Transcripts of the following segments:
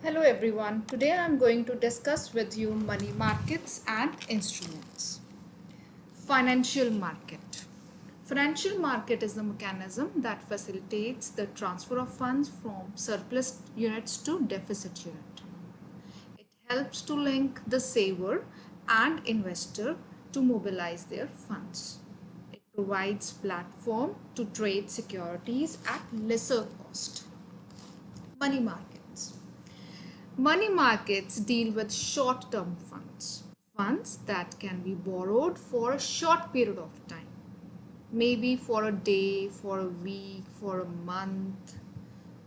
Hello everyone. Today I am going to discuss with you money markets and instruments. Financial market. Financial market is the mechanism that facilitates the transfer of funds from surplus units to deficit unit. It helps to link the saver and investor to mobilize their funds. It provides platform to trade securities at lesser cost. Money markets. Money markets deal with short-term funds, funds that can be borrowed for a short period of time, maybe for a day, for a week, for a month,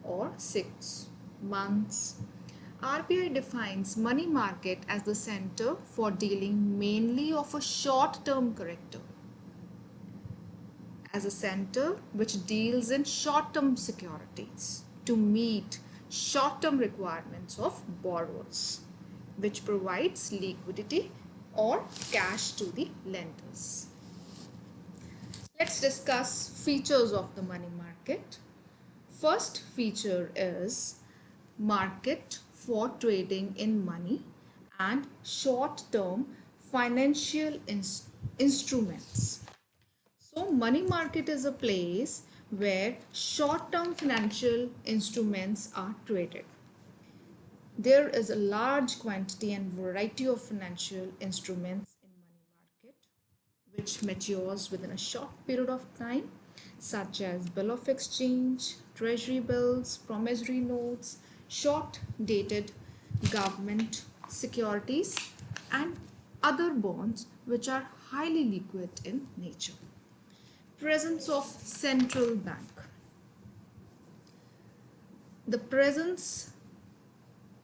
or 6 months. RBI defines money market as the center for dealing mainly of a short-term character, as a center which deals in short-term securities to meet short-term requirements of borrowers, which provides liquidity or cash to the lenders. Let's discuss features of the money market. First feature is market for trading in money and short-term financial instruments. So money market is a place where short-term financial instruments are traded. There is a large quantity and variety of financial instruments in money market which matures within a short period of time, such as bill of exchange, treasury bills, promissory notes, short dated government securities and other bonds which are highly liquid in nature. Presence of central bank. The presence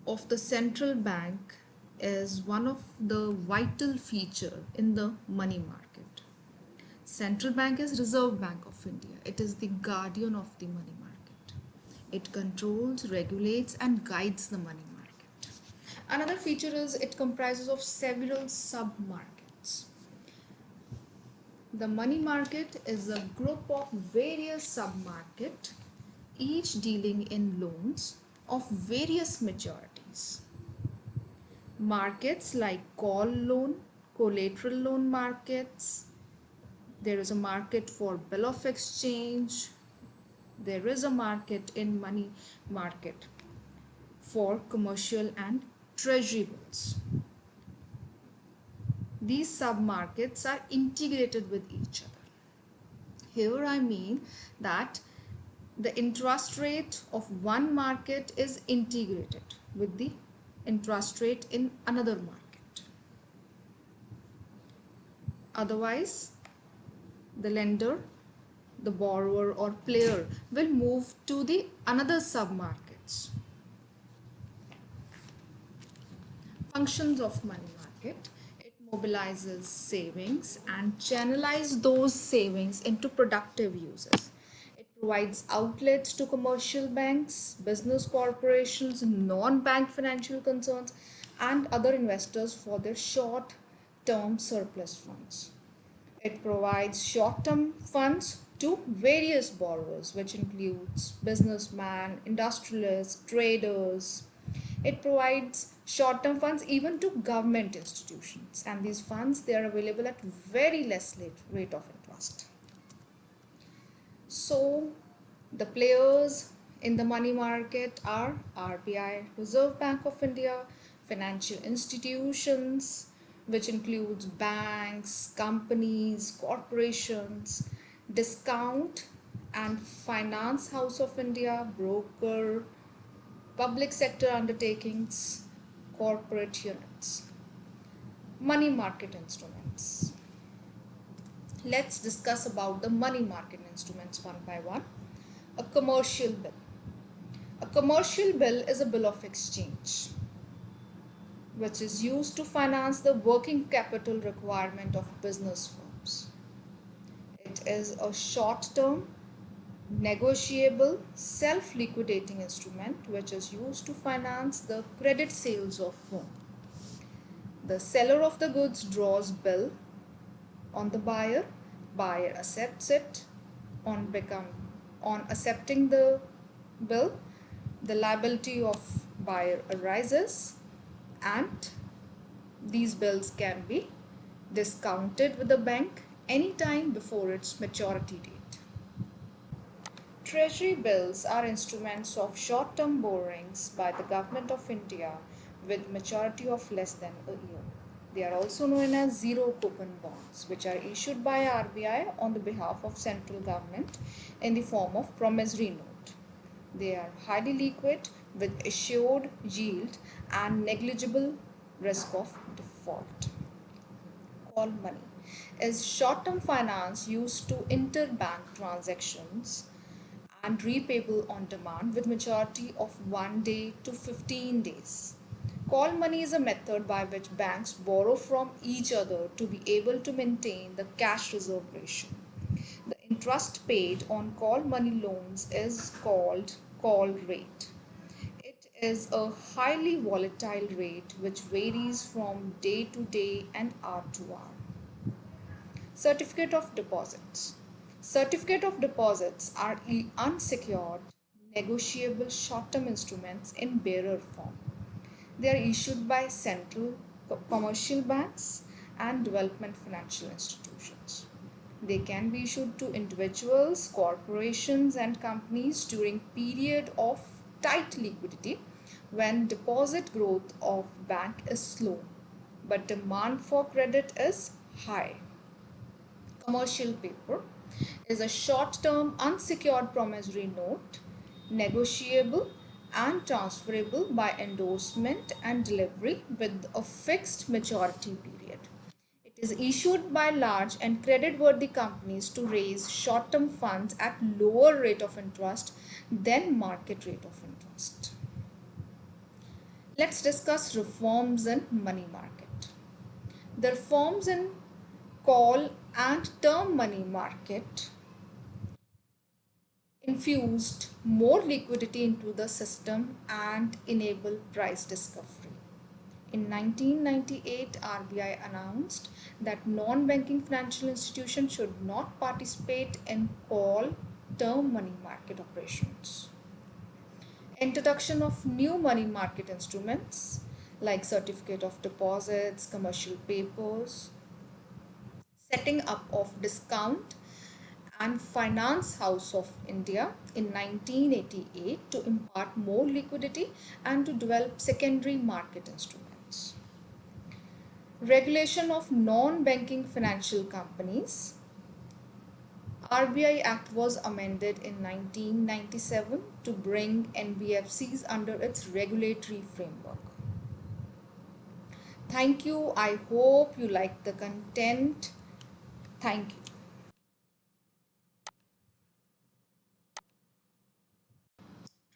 of the central bank is one of the vital feature in the money market. Central bank is Reserve Bank of India. It is the guardian of the money market. It controls, regulates and guides the money market. Another feature is it comprises of several sub-markets. The money market is a group of various sub-markets, each dealing in loans of various maturities. Markets like call loan, collateral loan markets. There is a market for bill of exchange. There is a market in money market for commercial and treasury bills. These sub-markets are integrated with each other. Here I mean that the interest rate of one market is integrated with the interest rate in another market. Otherwise, the lender, the borrower or player will move to the another sub-markets. Functions of money market. It mobilizes savings and channelizes those savings into productive uses. It provides outlets to commercial banks, business corporations, non-bank financial concerns and other investors for their short-term surplus funds. It provides short-term funds to various borrowers, which includes businessmen, industrialists, traders. It provides short-term funds even to government institutions, and these funds they are available at very less rate of interest. So the players in the money market are RBI, Reserve Bank of India, financial institutions, which includes banks, companies, corporations, discount and finance house of India, broker, public sector undertakings, corporate units. Money market instruments. Let's discuss about the money market instruments one by one. A commercial bill. A commercial bill is a bill of exchange which is used to finance the working capital requirement of business firms. It is a short-term, negotiable, self-liquidating instrument which is used to finance the credit sales of firm. The seller of the goods draws bill on the buyer, buyer accepts it. On accepting the bill, the liability of buyer arises, and these bills can be discounted with the bank anytime before its maturity date. Treasury bills are instruments of short-term borrowings by the Government of India with maturity of less than a year. They are also known as zero coupon bonds, which are issued by RBI on the behalf of central government in the form of promissory note. They are highly liquid with assured yield and negligible risk of default. Call money is short-term finance used to interbank transactions and repayable on demand with maturity of 1 day to 15 days. Call money is a method by which banks borrow from each other to be able to maintain the cash reserve ratio. The interest paid on call money loans is called call rate. It is a highly volatile rate which varies from day to day and hour to hour. Certificate of deposits. Certificate of deposits are unsecured, negotiable short-term instruments in bearer form. They are issued by central commercial banks and development financial institutions. They can be issued to individuals, corporations and companies during period of tight liquidity when deposit growth of bank is slow but demand for credit is high. Commercial paper is a short-term unsecured promissory note, negotiable and transferable by endorsement and delivery with a fixed maturity period. It is issued by large and creditworthy companies to raise short-term funds at lower rate of interest than market rate of interest. Let's discuss reforms in money market. The reforms in call and term money market infused more liquidity into the system and enable price discovery. In 1998, RBI announced that non-banking financial institutions should not participate in call term money market operations. Introduction of new money market instruments like certificate of deposits, commercial papers, setting up of discount and Finance House of India in 1988 to impart more liquidity and to develop secondary market instruments. Regulation of non-banking financial companies. RBI Act was amended in 1997 to bring NBFCs under its regulatory framework. Thank you. I hope you like the content. Thank you.